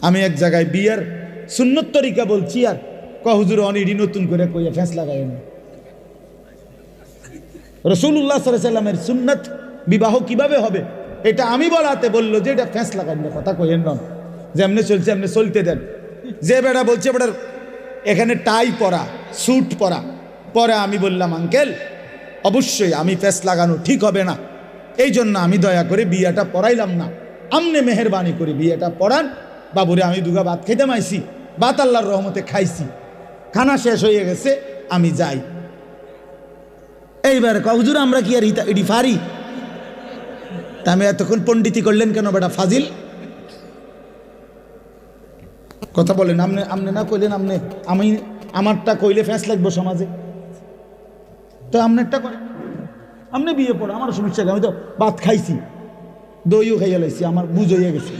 আমি এক জায়গায় বিয়ার সুন্নত তরিকা বলছি, আর হুজুর অনেকই নতুন করে কইয়া ফেঁস লাগাই না। রাসূলুল্লাহ সাল্লাল্লাহু আলাইহি ওয়াসাল্লামের সুন্নত বিবাহ কিভাবে হবে এটা আমি বলাতে বললো যে এটা ফেঁস লাগাই না, কথা কইেন না, যেমনি চলছে এমনি চলতে দেন। যে বেটা বলছে বেটার এখানে টাই পরা, স্যুট পরা, পরে আমি বললাম আঙ্কেল অবশ্যই আমি ফেঁস লাগানো ঠিক হবে না, এই জন্য আমি দয়া করে বিয়েটা পড়াইলাম না, আমনে মেহেরবানি করে বিয়েটা পড়ান। বাবুরে আমি দুগা ভাত খেতে মাইছি, ভাত আল্লাহর রহমতে খাইছি, খানা শেষ হয়ে গেছে, আমি যাই। এইবার হুজুর আমরা কি আর এটি পারি? তা আমি এতক্ষণ পণ্ডিতি করলেন কেন বেটা ফাজিল? কথা বলেন, আমনে আমনে না কইলেন, আমনে আমি আমারটা কইলে ফ্যাঁস লাগবো সমাজে, তো আমনেরটা করে আমনে বিয়ে পড়ো, আমার সমস্যা, আমি তো ভাত খাইছি, দইও খাইয়া লাইছি, আমার বুঝ হইয়া গেছে।